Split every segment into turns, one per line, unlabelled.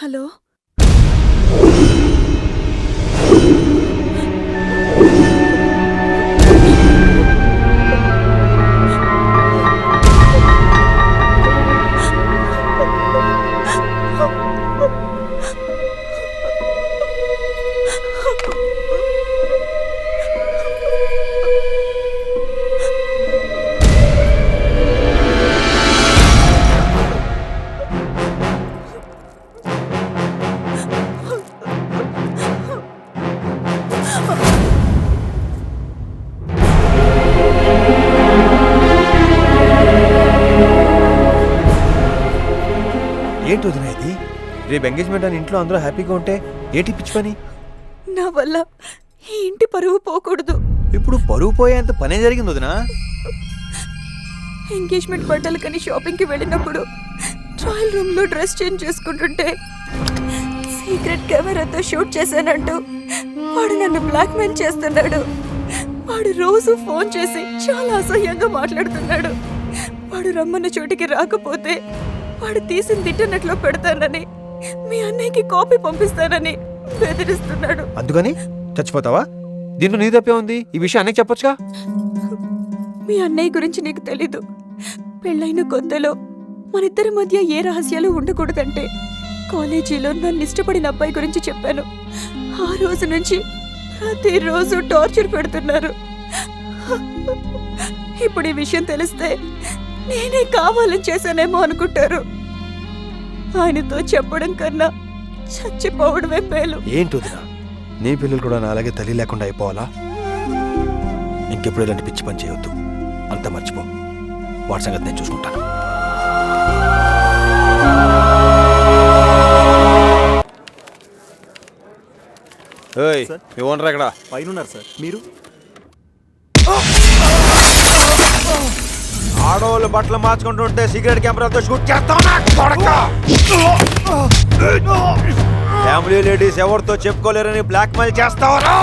Hello
ఏంటి వదిన ఇది? రేపు ఎంగేజ్మెంట్ అని ఇంట్లో అందరూ హ్యాపీగా ఉంటే ఏంటి పిచ్చి పని?
నా వల్ల ఈ ఇంటి పరువు పోకూడదు.
ఇప్పుడు పరువు పోయేంత పనే జరిగింది వదినా.
ఎంగేజ్మెంట్ బట్టలకని షాపింగ్కి వెళ్ళినప్పుడు ట్రయల్ రూమ్ లో డ్రెస్ చేంజ్ చేసుకుంటుంటే సీక్రెట్ కెమెరాతో షూట్ చేశానంటూ వాడు నన్ను బ్లాక్మెయిల్ చేస్తున్నాడు. వాడు రోజు ఫోన్ చేసి చాలా అసహ్యంగా మాట్లాడుతున్నాడు. వాడు రమ్మన్న చోటికి రాకపోతే వాడు తీసిన తిట్టనట్లో పెడతానని, మీ అన్నయ్యకి కాపీ పంపిస్తానని బెదిరిస్తున్నాడు.
అందుకని చచ్చిపోతావా? దీంట్లో నీ తప్పే ఉంది. ఈ విషయం అన్నయ్యకి చెప్పొచ్చుగా.
మీ అన్నయ్య గురించి నీకు తెలీదు. పెళ్ళైన కొత్తలో మనిద్దరి మధ్య ఏ రహస్యాలు ఉండకూడదంటే కాలేజీలో నన్ను ఇష్టపడిన అబ్బాయి గురించి చెప్పాను. ఆ రోజు నుంచి ప్రతిరోజు టార్చర్ పెడుతున్నారు. ఇప్పుడు ఈ విషయం తెలిస్తే నేనే కావాలని చేశానేమో అనుకుంటారు. ఆయనతో చెప్పడం కన్నా చచ్చిపోవడమే మేలు.
ఏంటి వదినా, నీ పిల్లలు కూడా నా అలాగే తల్లి లేకుండా అయిపోవాలా? ఇంకెప్పుడు ఇలాంటి పిచ్చి పని చేయొద్దు. అంతా మర్చిపో. వాడి సంగతి నేను చూసుకుంటాను. ఓనర్ ఎక్కడ?
పైన ఉన్నారు సార్. మీరు
ఆడవాళ్ళు బట్టలు మార్చుకుంటుంటే సీక్రెట్ కెమెరాతో షూట్ చేస్తావు. ఫ్యామిలీ లేడీస్ ఎవరితో చెప్పుకోలేరని బ్లాక్ మెయిల్ చేస్తావరా?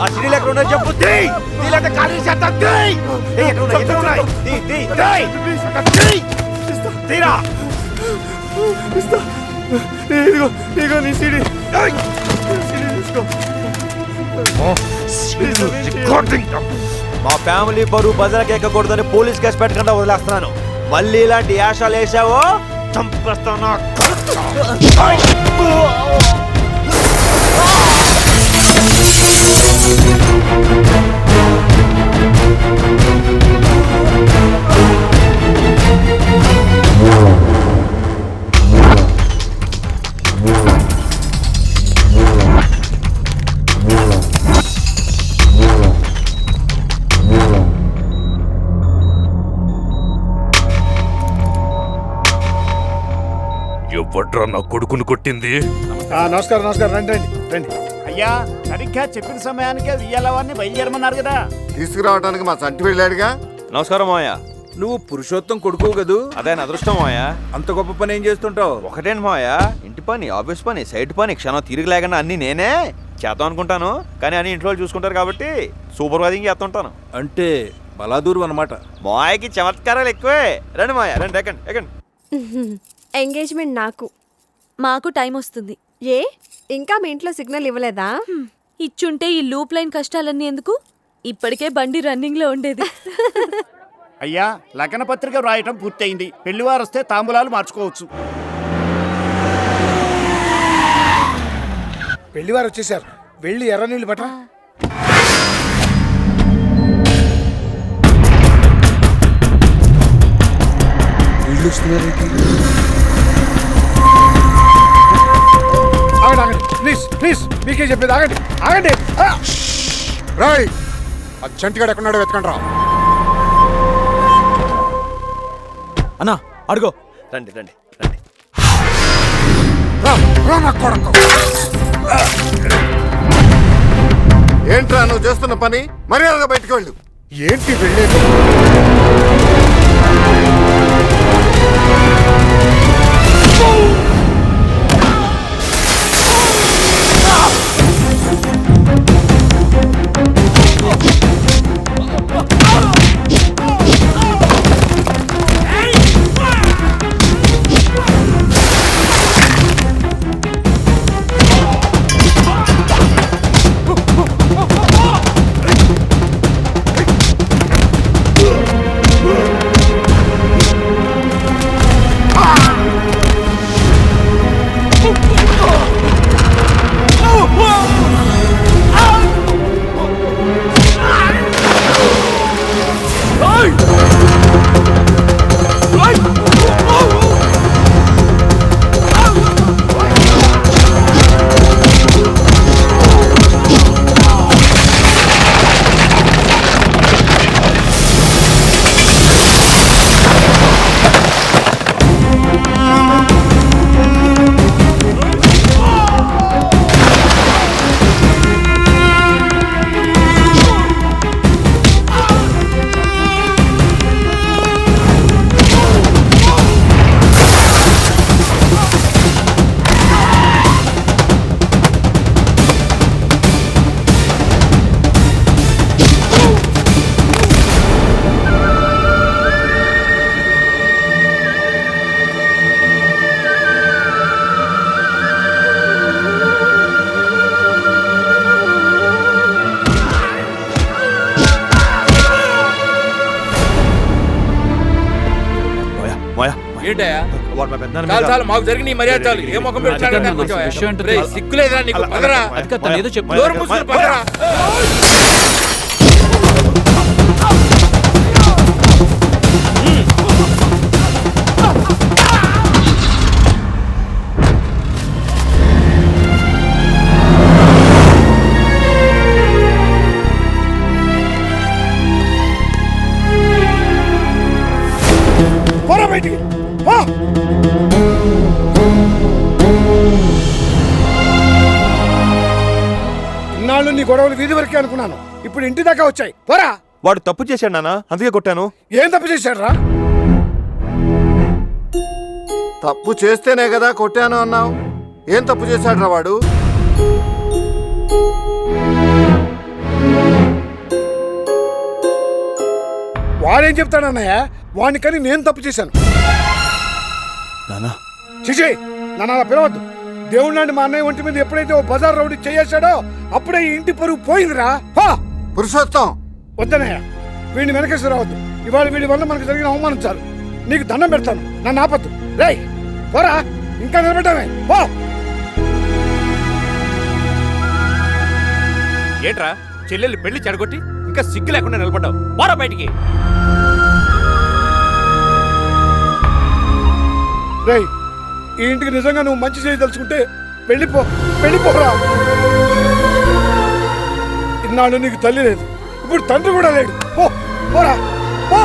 ఆ సిడీలు ఎక్కడ ఉన్నాయి చెప్పు. తీలేక ఖాళీ చేద్దాం. తీరా నీ సిడీ మా ఫ్యామిలీ బరువు బజార్కి ఎక్కకూడదని పోలీస్ కేసు పెట్టకుండా వదిలేస్తున్నాను. మళ్ళీ ఇలాంటి యాషాలు వేసావో చంపేస్తాను.
ఎవడ్రా నా కొడుకును కొట్టింది?
నమస్కారం నమస్కారం. రండి రండి రండి.
అయ్యా, సరిగ్గా చెప్పిన సమయానికే ఉయ్యాలవారిని బయలుదేరమన్నారు కదా.
తీసుకురావడానికి మా సంటి వెళ్ళాడుగా.
నమస్కారం మావయ్య.
నువ్వు పురుషోత్తం కొడుకు కదూ?
అదే నా అదృష్టం మావయ్య.
అంత గొప్ప పని ఏం చేస్తుంటావు?
ఒకటేంటి మావయ్య, ఇంటి పని, ఆఫీస్ పని, సైడ్ పని, క్షణం తిరిగి లేకుండా అన్ని నేనే చేద్దాం అనుకుంటాను. కానీ అన్ని ఇంట్లో చూసుకుంటారు కాబట్టి సూపర్వైజింగ్ చేస్తుంటాను.
అంటే బలాదూరు అన్నమాట.
మాయకి చమత్కారాలు ఎక్కువే. రండి మాయ, రండి, ఎక్కండి ఎక్కండి.
ఎంగేజ్మెంట్ నాకు. మాకు టైం వస్తుంది. ఏ ఇంకా మీ ఇంట్లో సిగ్నల్ ఇవ్వలేదా?
ఇచ్చుంటే ఈ లూప్ లైన్ కష్టాలన్నీ ఎందుకు? ఇప్పటికే బండి రన్నింగ్ లో ఉండేది.
అయ్యా, లగ్న పత్రిక వ్రాయటం పూర్తయింది. పెళ్లివారు వస్తే తాంబూలాలు మార్చుకోవచ్చు.
పెళ్లివారు వచ్చేసారు. వెళ్ళి ఎర్ర నీళ్ళు పట్ట. ఆగండి ప్లీజ్ ప్లీజ్, మీకే చెప్పేది ఆగండి ఆగండి. రాయ్, ఆ చంటిగాడు ఎక్కడున్నాడో వెతకండి రా.
అన్నా అడుగో. రండి రండి రండి.
ఏంట్రా నువ్వు చేస్తున్న పని? మర్యాదగా బయటకు వెళ్ళు. ఏంటి వెళ్ళేది?
మోయా
ఏంటయ్యా
వాడు మా పెద్దనాన్న
చాలు
మీద-
చాలు మాకు జరిగిన ఈ మర్యాద చాలు ఏ ముఖం సిగ్గులేదా నీకు పదరా నోరు మూసుకుని పదరా
పోరా బయటికి పో. ఇన్నాళ్ళు నీ గొడవలు వీధి వరకే అనుకున్నాను, ఇప్పుడు ఇంటి దాకా వచ్చాయి. పోరా.
వాడు తప్పు చేశాడు నాన్న, అందుకే కొట్టాను.
ఏం తప్పు చేశాడు రా?
తప్పు చేస్తేనే కదా కొట్టాను అన్నావు. ఏం తప్పు చేశాడు రా వాడు?
వాడేం చెప్తాడన్నయ్య? వాడిని కానీ నేను తప్పు చేశాను.
నానా
చిచి, నన్ను అలా పిలవద్దు. దేవుడు లాంటి మా అన్నయ్య ఒంటి మీద ఎప్పుడైతే ఓ బజార్ రౌడీ చేయేశాడో అప్పుడే ఈ ఇంటి పరువు పోయిందిరా.
పురుషోత్తం,
వద్దనయ్య, వీడిని వెనకేసి రావద్దు. ఇవాళ వీడి వల్ల మనకు జరిగిన అవమానం చాలు. నీకు దండం పెడతాను, నన్ను ఆపద్దు. రేయ్ పోరా, ఇంకా నిలబెట్టామే. పో.
ఏంట్రా చెల్లెలు పెళ్లి చెడగొట్టి ఇంకా సిగ్గు లేకుండా నిలబడ్డావు. పోరా బయటికి.
రేయ్, ఈ ఇంటికి నిజంగా నువ్వు మంచి చేయదలుచుకుంటే వెళ్ళిపోరా. ఇన్నాళ్ళు నీకు తల్లి లేదు, ఇప్పుడు తండ్రి కూడా లేడు. పోరా పో.